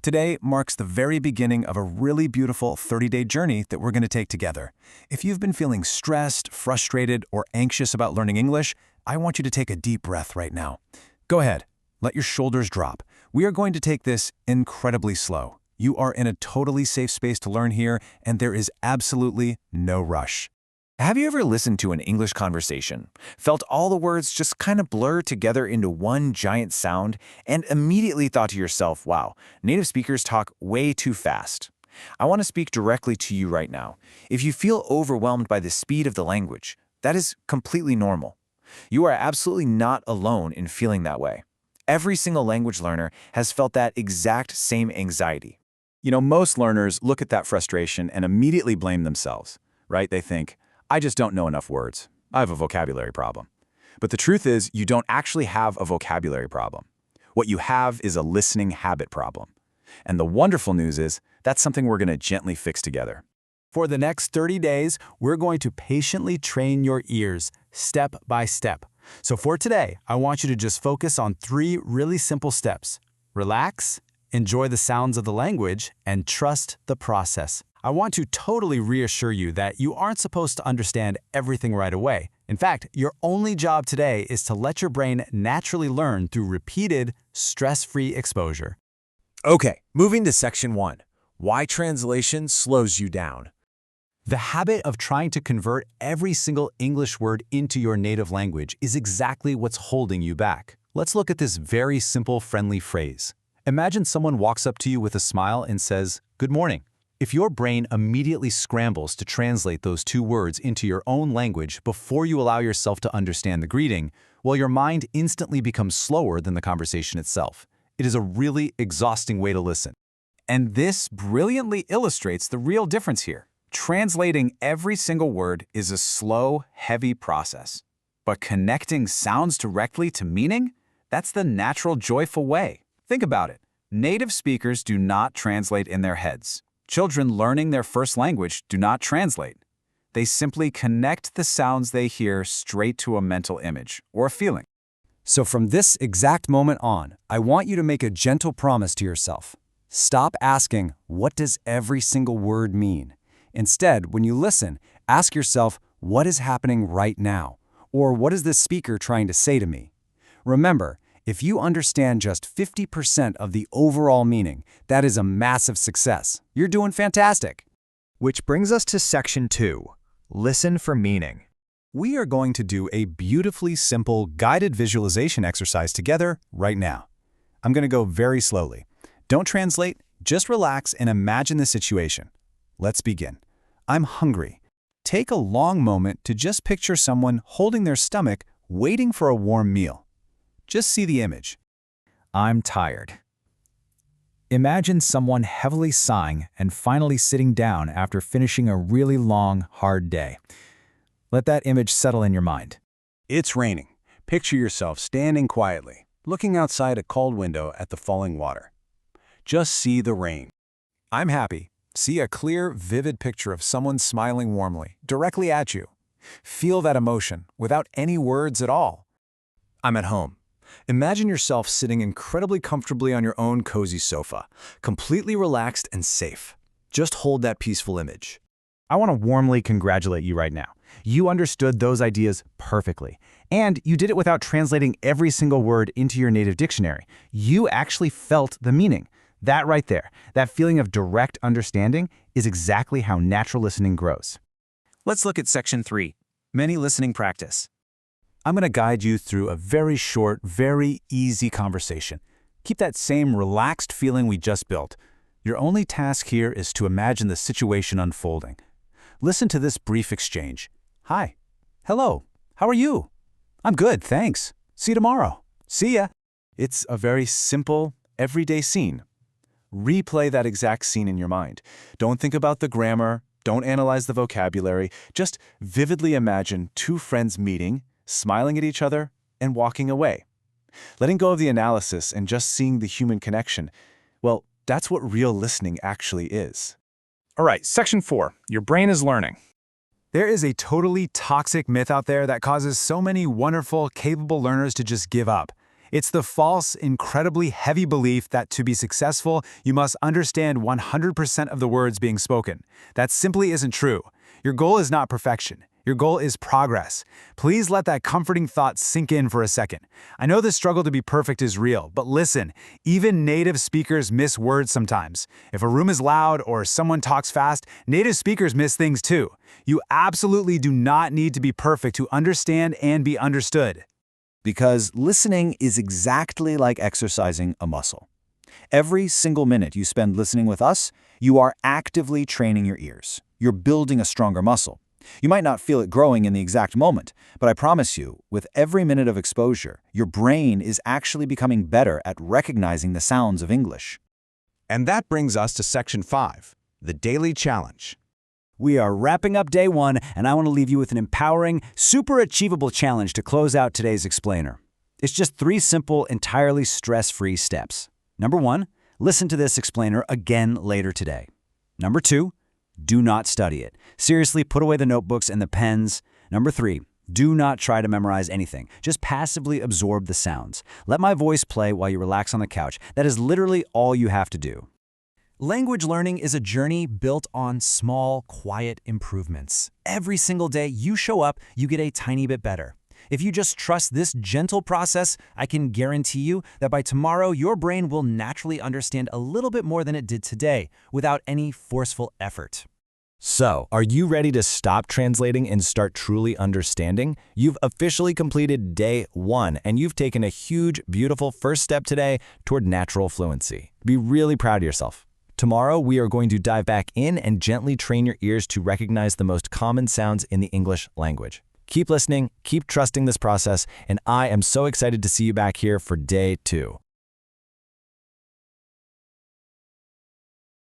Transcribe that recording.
Today marks the very beginning of a really beautiful 30-day journey that we're going to take together. If you've been feeling stressed, frustrated, or anxious about learning English, I want you to take a deep breath right now. Go ahead. Let your shoulders drop. We are going to take this incredibly slow. You are in a totally safe space to learn here, and there is absolutely no rush. Have you ever listened to an English conversation, felt all the words just kind of blur together into one giant sound, and immediately thought to yourself, wow, native speakers talk way too fast? I want to speak directly to you right now. If you feel overwhelmed by the speed of the language, that is completely normal. You are absolutely not alone in feeling that way. Every single language learner has felt that exact same anxiety. Most learners look at that frustration and immediately blame themselves, right? They think, I just don't know enough words. I have a vocabulary problem. But the truth is, you don't actually have a vocabulary problem. What you have is a listening habit problem. And the wonderful news is, that's something we're going to gently fix together. For the next 30 days, we're going to patiently train your ears, step by step. So for today, I want you to just focus on 3 really simple steps. Relax, enjoy the sounds of the language, and trust the process. I want to totally reassure you that you aren't supposed to understand everything right away. In fact, your only job today is to let your brain naturally learn through repeated, stress-free exposure. Okay, moving to section 1. Why translation slows you down. The habit of trying to convert every single English word into your native language is exactly what's holding you back. Let's look at this very simple, friendly phrase. Imagine someone walks up to you with a smile and says, "Good morning." If your brain immediately scrambles to translate those 2 words into your own language before you allow yourself to understand the greeting, well, your mind instantly becomes slower than the conversation itself. It is a really exhausting way to listen. And this brilliantly illustrates the real difference here. Translating every single word is a slow, heavy process. But connecting sounds directly to meaning? That's the natural, joyful way. Think about it. Native speakers do not translate in their heads. Children learning their first language do not translate. They simply connect the sounds they hear straight to a mental image or a feeling. So from this exact moment on, I want you to make a gentle promise to yourself. Stop asking, what does every single word mean? Instead, when you listen, ask yourself, what is happening right now? Or what is this speaker trying to say to me? Remember, if you understand just 50% of the overall meaning, that is a massive success. You're doing fantastic. Which brings us to section 2. Listen for meaning. We are going to do a beautifully simple guided visualization exercise together right now. I'm going to go very slowly. Don't translate, just relax and imagine the situation. Let's begin. I'm hungry. Take a long moment to just picture someone holding their stomach, waiting for a warm meal. Just see the image. I'm tired. Imagine someone heavily sighing and finally sitting down after finishing a really long, hard day. Let that image settle in your mind. It's raining. Picture yourself standing quietly, looking outside a cold window at the falling water. Just see the rain. I'm happy. See a clear, vivid picture of someone smiling warmly, directly at you. Feel that emotion without any words at all. I'm at home. Imagine yourself sitting incredibly comfortably on your own cozy sofa, completely relaxed and safe. Just hold that peaceful image. I want to warmly congratulate you right now. You understood those ideas perfectly. And you did it without translating every single word into your native dictionary. You actually felt the meaning. That right there, that feeling of direct understanding, is exactly how natural listening grows. Let's look at section 3, many listening practice. I'm going to guide you through a very short, very easy conversation. Keep that same relaxed feeling we just built. Your only task here is to imagine the situation unfolding. Listen to this brief exchange. Hi. Hello. How are you? I'm good, thanks. See you tomorrow. See ya. It's a very simple, everyday scene. Replay that exact scene in your mind. Don't think about the grammar. Don't analyze the vocabulary. Just vividly imagine 2 friends meeting, smiling at each other, and walking away. Letting go of the analysis and just seeing the human connection, well, that's what real listening actually is. All right, section 4, your brain is learning. There is a totally toxic myth out there that causes so many wonderful, capable learners to just give up. It's the false, incredibly heavy belief that to be successful, you must understand 100% of the words being spoken. That simply isn't true. Your goal is not perfection. Your goal is progress. Please let that comforting thought sink in for a second. I know the struggle to be perfect is real, but listen, even native speakers miss words sometimes. If a room is loud or someone talks fast, native speakers miss things too. You absolutely do not need to be perfect to understand and be understood. Because listening is exactly like exercising a muscle. Every single minute you spend listening with us, you are actively training your ears. You're building a stronger muscle. You might not feel it growing in the exact moment, but I promise you, with every minute of exposure, your brain is actually becoming better at recognizing the sounds of English. And that brings us to Section 5, the Daily Challenge. We are wrapping up day 1, and I want to leave you with an empowering, super achievable challenge to close out today's explainer. It's just 3 simple, entirely stress-free steps. Number 1, listen to this explainer again later today. Number 2, do not study it. Seriously, put away the notebooks and the pens. Number 3, do not try to memorize anything. Just passively absorb the sounds. Let my voice play while you relax on the couch. That is literally all you have to do. Language learning is a journey built on small, quiet improvements. Every single day you show up, you get a tiny bit better. If you just trust this gentle process, I can guarantee you that by tomorrow, your brain will naturally understand a little bit more than it did today, without any forceful effort. So, are you ready to stop translating and start truly understanding? You've officially completed day 1, and you've taken a huge, beautiful first step today toward natural fluency. Be really proud of yourself. Tomorrow, we are going to dive back in and gently train your ears to recognize the most common sounds in the English language. Keep listening, keep trusting this process, and I am so excited to see you back here for day 2.